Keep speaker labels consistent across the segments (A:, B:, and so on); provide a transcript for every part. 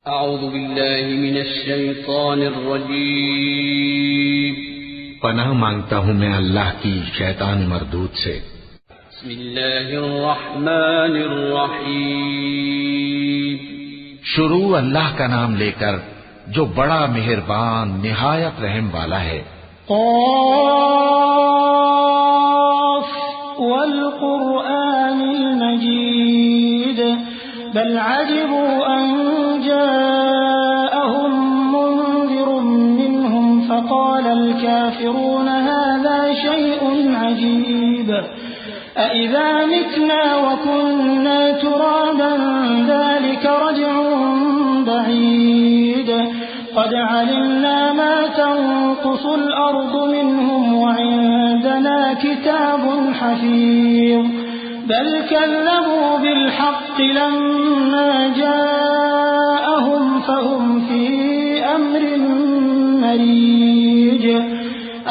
A: अऊज़ु बिल्लाहि मिनश शैतानिर रजीम।
B: पनाह मांगता हूँ मैं अल्लाह की शैतान मरदूद से।
A: बिस्मिल्लाहिर रहमानिर रहीम।
B: शुरू अल्लाह का नाम लेकर जो बड़ा मेहरबान निहायत रहम वाला है।
C: क़ाफ़ वल क़ुरआनिल मजीद बल अजिबू अन जाअहुम मुन्ज़िरुम मिनहुम फ़क़ालल काफ़िरून हाज़ा शैउन अजीब अइज़ा मितना व कुन्ना तुराबन ज़ालिका रज्उन बईद क़द अलिमना मा तंक़ुसुल अर्दु मिनहुम व इंदना किताबुन हफ़ीज़ बल कज़्ज़बू बिल हक़्क़ि लम्मा जाअहुम फ़हुम फ़ी अम्रिन मरीज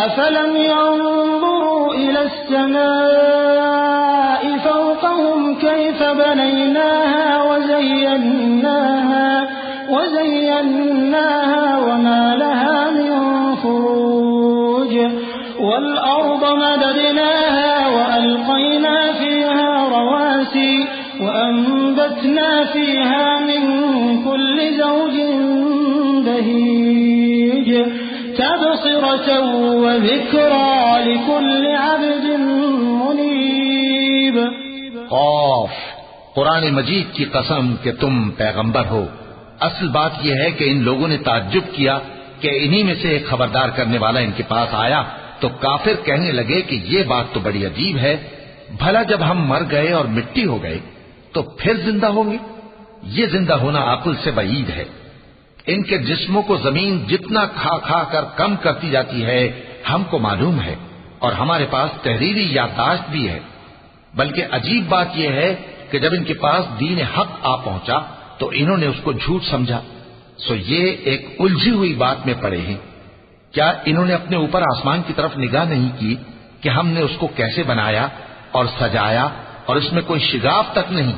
C: अफ़लम यंज़ुरू इलस समाइ फ़ौक़हुम कैफ़ बनयनाहा वज़य्यन्नाहा वमा लहा मिन फ़ुरूज वल्अर्ض मददनाहा वअल्क़यना फ़ीहा रवासी वअंबतना फ़ीहा मिन कुल्लि ज़ौजिन बहीज तबसिरतन व ज़िक्रा लिकुल्लि अब्दिन मुनीब।
B: क़ाफ़, कुरान मजीद की कसम कि तुम पैगंबर हो। असल बात यह है कि इन लोगों ने ताज्जुब किया कि इन्हीं में से एक खबरदार करने वाला इनके पास आया तो काफिर कहने लगे कि ये बात तो बड़ी अजीब है, भला जब हम मर गए और मिट्टी हो गए तो फिर जिंदा होंगे? ये जिंदा होना अक्ल से बईद है। इनके जिस्मों को जमीन जितना खा खा कर कम करती जाती है हमको मालूम है, और हमारे पास तहरीरी याददाश्त भी है। बल्कि अजीब बात यह है कि जब इनके पास दीन हक आ पहुंचा तो इन्होंने उसको झूठ समझा। सो ये एक उलझी हुई बात में पड़े हैं। क्या इन्होंने अपने ऊपर आसमान की तरफ निगाह नहीं की कि हमने उसको कैसे बनाया और सजाया और इसमें कोई शिगाफ तक नहीं?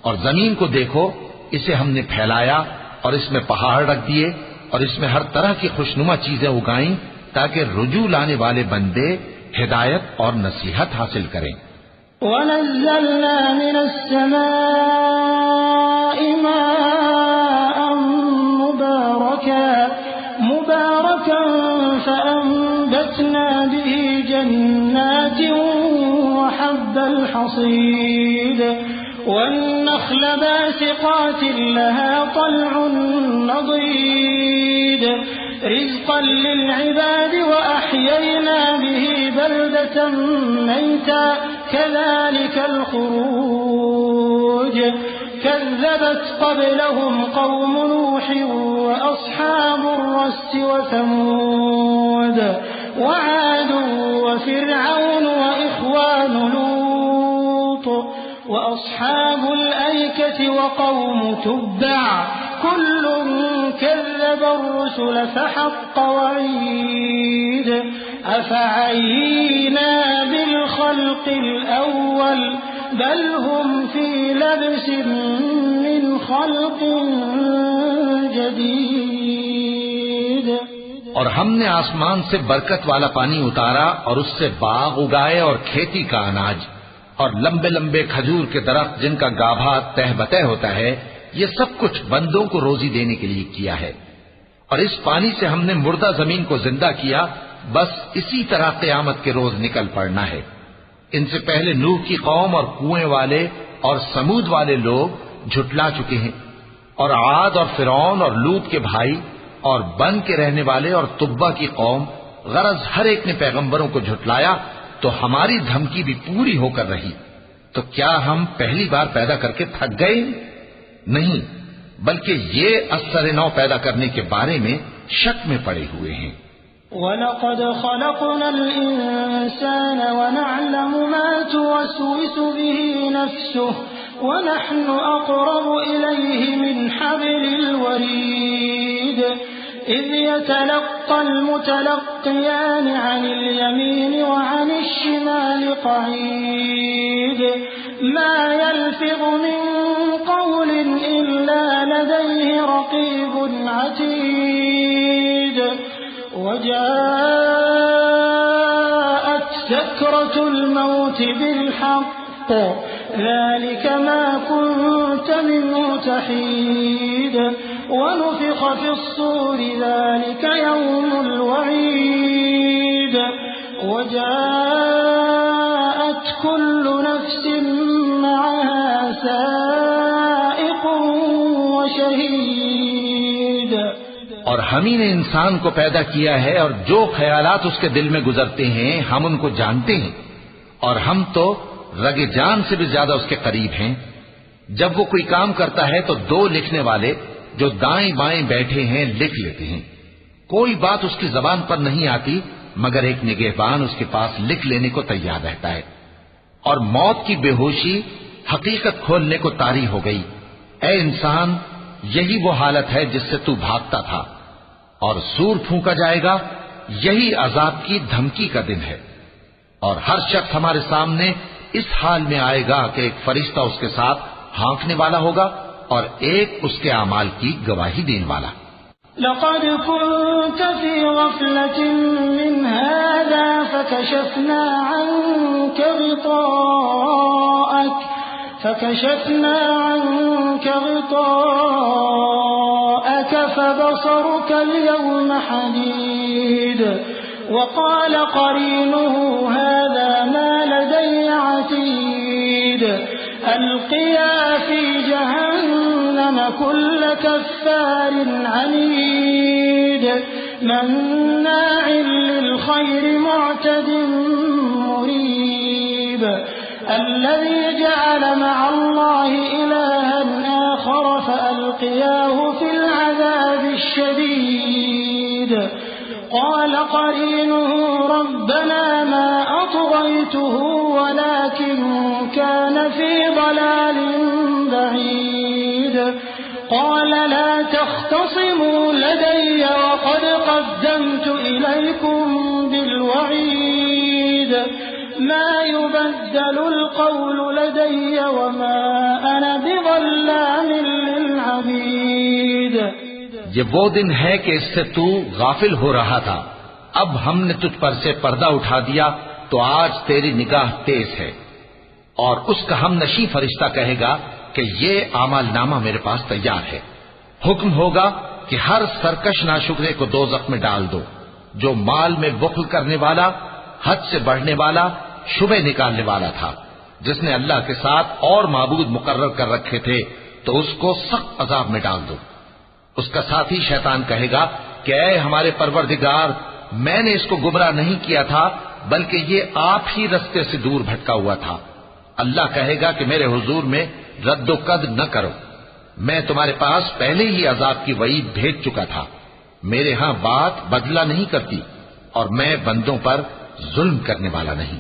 B: और जमीन को देखो, इसे हमने फैलाया और इसमें पहाड़ रख दिए और इसमें हर तरह की खुशनुमा चीजें उगाई ताकि रुजू लाने वाले बंदे हिदायत और नसीहत हासिल करें।
C: वनज़्ज़लना मिनस समाइ माअन मुबारकन फ़अंबतना बिही जन्नातिन व हब्बल हसीद वन्नख़्ल बासिक़ातिन लहा तल्उन नज़ीद रिज़क़न लिलइबाद व अह्ययना बिही बलदतन मैता कज़ालिकल ख़ुरूज कज़्ज़बत क़ब्लहुम क़ौमु नूह व अस्हाबुर रस्स व समूद व आद व फ़िरऔन व इख़वानु लूत व अस्हाबुल ऐकति व क़ौमु तुब्बअ कुल्लुन कज़्ज़ब अर्रुसुल फ़हक़्क़ वഈद अफ़अयीना बिलख़ल्क़िल अव्वल बल हुम फ़ी लब्सिन मिन ख़ल्क़िन जदीद।
B: और हमने आसमान से बरकत वाला पानी उतारा और उससे बाग उगाए और खेती का अनाज और लंबे लंबे खजूर के दरख्त जिनका गाभा तह बतह होता है, ये सब कुछ बंदों को रोजी देने के लिए किया है। और इस पानी से हमने मुर्दा जमीन को जिंदा किया। बस इसी तरह क़यामत के रोज निकल पड़ना है। इनसे पहले नूह की कौम और कुएं वाले और समूद वाले लोग झुटला चुके हैं, और आद और फिरौन और लूत के भाई और बन के रहने वाले और तुब्बा की कौम, गरज हर एक ने पैगंबरों को झुटलाया तो हमारी धमकी भी पूरी होकर रही। तो क्या हम पहली बार पैदा करके थक गए? नहीं, बल्कि ये असर नौ पैदा करने के बारे में शक में पड़े हुए हैं।
C: वलक़द ख़लक़नल इंसान वनअलमु मा तुवस्विसु बिही नफ्सुहु वनहनु अक़रबु इलैहि मिन हब्लिल वरीद इज़ यतलक़्क़ल मुतलक़्क़ियान अनिल यमीन व अनिश शिमाल क़ईद मा यल्फिज़ु मिन क़ौलिन इल्ला लदैहि रक़ीबुन अतीद वजाअत सकरतुल मौत बिलहक़्क़ ज़ालिक मा कुन्त मिन्हु तहीद वनुफ़िख़ फ़िस्सूर ज़ालिक यौमुल वईद वजाअत कुल्लु नफ़्सिन मअहा साइक़ुन व शहीद।
B: और हम ही ने इंसान को पैदा किया है और जो ख्यालात उसके दिल में गुजरते हैं हम उनको जानते हैं, और हम तो रगे जान से भी ज्यादा उसके करीब हैं। जब वो कोई काम करता है तो दो लिखने वाले जो दाएं बाएं बैठे हैं लिख लेते हैं। कोई बात उसकी जबान पर नहीं आती मगर एक निगहबान उसके पास लिख लेने को तैयार रहता है। और मौत की बेहोशी हकीकत खोलने को तारी हो गई। ऐ इंसान, यही वो हालत है जिससे तू भागता था, और सूर फूंका जाएगा, यही अजाब की धमकी का दिन है। और हर शख्स हमारे सामने इस हाल में आएगा कि एक फरिश्ता उसके साथ हाँकने वाला होगा और एक उसके अमाल की गवाही देने वाला।
C: लक़द कुन्त फ़ी ग़फ़लतिन मिन हाज़ा फ़कशफ़ना अन्क ग़िताअक फ़बसरुक अल-यौम हदीद वक़ाल क़रीनुहु हाज़ा मा लदय्य अतीद अल्क़िया फ़ी जहन्नम कुल्ल कफ़्फ़ारिन अनीद मन्नाअ लिल-ख़ैरि मुअतदिन मुरीब الذي جعل مع الله إلها آخر فألقياه في العذاب الشديد قال قرينه ربنا ما أطغيته ولكن كان في ضلال بعيد قال لا تختصموا لدي وقد قدمت إليكم بالوعيد ما يبدل القول لدي وما أنا بظلام للعبيد।
B: ये वो दिन है कि इससे तू गाफिल हो रहा था, अब हमने तुझ पर से पर्दा उठा दिया तो आज तेरी निगाह तेज है। और उसका हम नशी फरिश्ता कहेगा कि ये आमालनामा मेरे पास तैयार है। हुक्म होगा कि हर सरकश नाशुक्रे को दोज़ख में डाल दो। जो माल में बुख्ल करने वाला, हद से बढ़ने वाला, शुबे निकालने वाला था, जिसने अल्लाह के साथ और माबूद मुकर्रर कर रखे थे, तो उसको सख्त अजाब में डाल दो। उसका साथी शैतान कहेगा कि ऐ हमारे परवरदिगार, मैंने इसको गुमराह नहीं किया था, बल्कि ये आप ही रस्ते से दूर भटका हुआ था। अल्लाह कहेगा कि मेरे हुजूर में रद्दोकद न करो, मैं तुम्हारे पास पहले ही अजाब की वईद भेज चुका था। मेरे यहां बात बदला नहीं करती और मैं बंदों पर जुल्म करने वाला नहीं।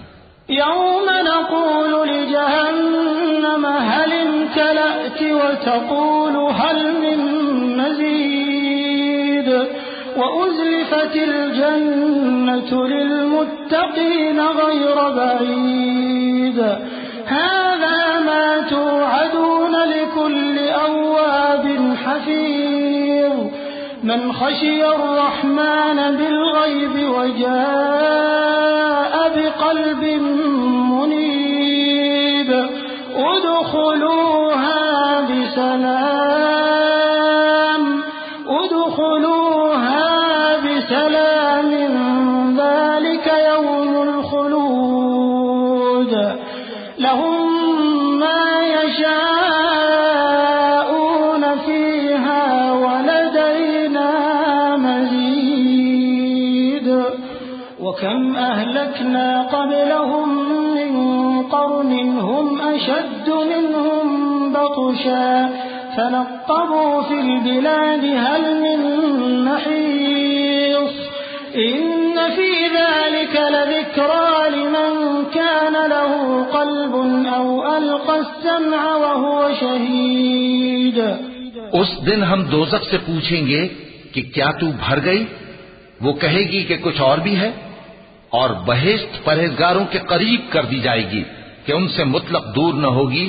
C: यौम नक़ूलु लिजहन्नम हल इम्तलअति व तक़ूलु हल मिन मज़ीद व उज़्लिफ़तिल जन्नतु लिलमुत्तक़ीन ग़ैर बईद हाज़ा मा तुअदून लिकुल्लि अव्वाबिन हफ़ीज़ मन ख़शिय अर्रहमान बिलग़ैब वजाअ बिक़ल्बिन मुनीब उदख़ुलूहा बिसलाम ज़ालिक यौमुल ख़ुलूद लहुम मा यशाऊन फ़ीहा वलदैना मज़ीद वकम अहलकना क़ब्लहुम मिन क़र्न हुम अशद्दु मिनहुम बत्शा फनक़्क़बू फ़िल बिलाद हल मिन महीस इन्न फ़ी ज़ालिक लज़िक्रा लिमन कान लहू क़ल्बुन औ अलक़ा अस्समअ व हुव शहीद।
B: उस दिन हम दोज़ख से पूछेंगे कि क्या तू भर गई? वो कहेगी कि कुछ और भी है। और बहिश्त परहेजगारों के करीब कर दी जाएगी कि उनसे मुतलक दूर न होगी,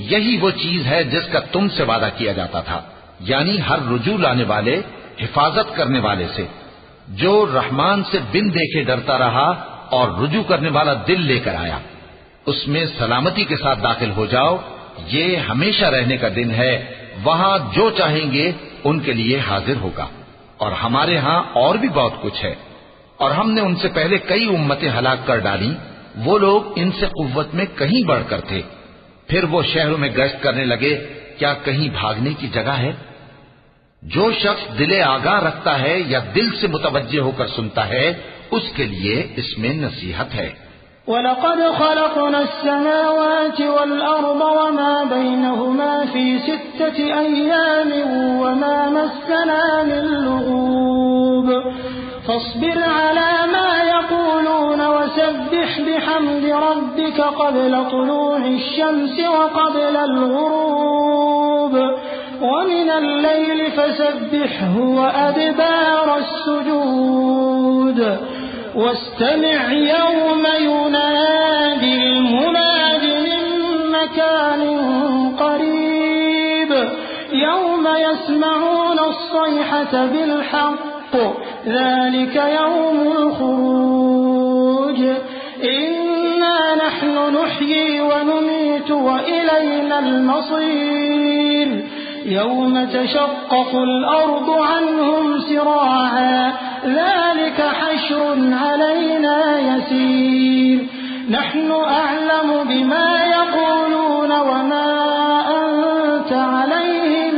B: यही वो चीज है जिसका तुमसे वादा किया जाता था, यानी हर रुजू लाने वाले, हिफाजत करने वाले से। जो रहमान से बिन देखे डरता रहा और रुजू करने वाला दिल लेकर आया, उसमें सलामती के साथ दाखिल हो जाओ। ये हमेशा रहने का दिन है, वहां जो चाहेंगे उनके लिए हाजिर होगा। और हमारे यहां और भी बहुत कुछ है। और हमने उनसे पहले कई उम्मतें हलाक कर डाली, वो लोग इनसे कुव्वत में कहीं बढ़कर थे। फिर वो शहरों में गश्त करने लगे, क्या कहीं भागने की जगह है? जो शख्स दिले आगाह रखता है या दिल से मुतवज्जे होकर सुनता है, उसके लिए इसमें नसीहत है।
C: वलक़द ख़लक़ना अस्समावाति वल अर्द वमा बैनहुमा फ़ी सित्तति अय्यामिन वमा मस्सना मिन लुग़ूब फ़स्बिर अला मा यक़ूलून वसब्बिह बिहम्दि रब्बिका क़ब्ल तुलूഇ श्शम्सि व क़ब्लल ग़ुरूब वमिनल लैलि फ़सब्बिहहु व अदबारस सुजूद वस्तमिअ यौम युनादिल मुनादि मिन मकानिन क़रीब यौम यस्मऊन अस्सयहत बिलहक़्क़ ज़ालिक यौमुल ख़ुरूज इन्ना नहनु नुह्यी व नुमीतु व इलैनल मसीर यौम तशक़्क़क़ुल अर्दु अन्हुम सिराअन ज़ालिक हश्रुन अलैना यसीर नहनु अअलमु बिमा यक़ूलून वमा अंत अलैहिम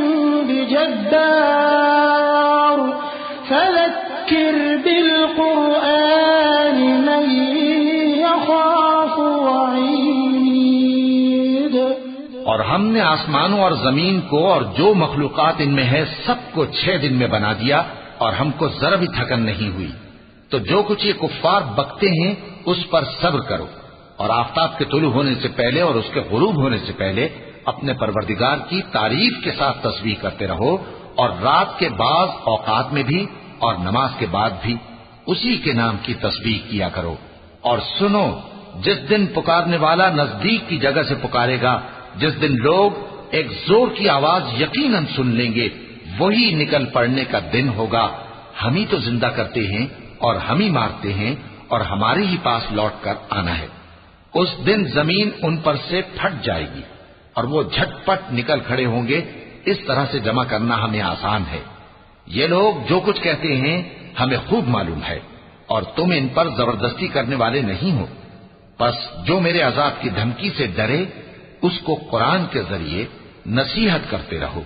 C: बिजब्बार फज़क्किर बिलक़ुरआनि मन यख़ाफ़ु वईद।
B: और हमने आसमानों और जमीन को और जो मखलूकात इनमें है सबको 6 दिन में बना दिया और हमको जरा भी थकन नहीं हुई। तो जो कुछ ये कुफ्फार बकते हैं उस पर सब्र करो और आफताब के तुलू होने से पहले और उसके गुरूब होने से पहले अपने परवरदिगार की तारीफ के साथ तस्बीह करते रहो और रात के बाज़ औकात में भी और नमाज के बाद भी उसी के नाम की तस्बीह किया करो। और सुनो, जिस दिन पुकारने वाला नजदीक की जगह से पुकारेगा, जिस दिन लोग एक जोर की आवाज यकीनन सुन लेंगे, वही निकल पड़ने का दिन होगा। हम ही तो जिंदा करते हैं और हम ही मारते हैं और हमारे ही पास लौट कर आना है। उस दिन जमीन उन पर से फट जाएगी और वो झटपट निकल खड़े होंगे। इस तरह से जमा करना हमें आसान है। ये लोग जो कुछ कहते हैं हमें खूब मालूम है और तुम इन पर जबरदस्ती करने वाले नहीं हो। बस जो मेरे अजाब की धमकी से डरे उसको कुरान के जरिए नसीहत करते रहो।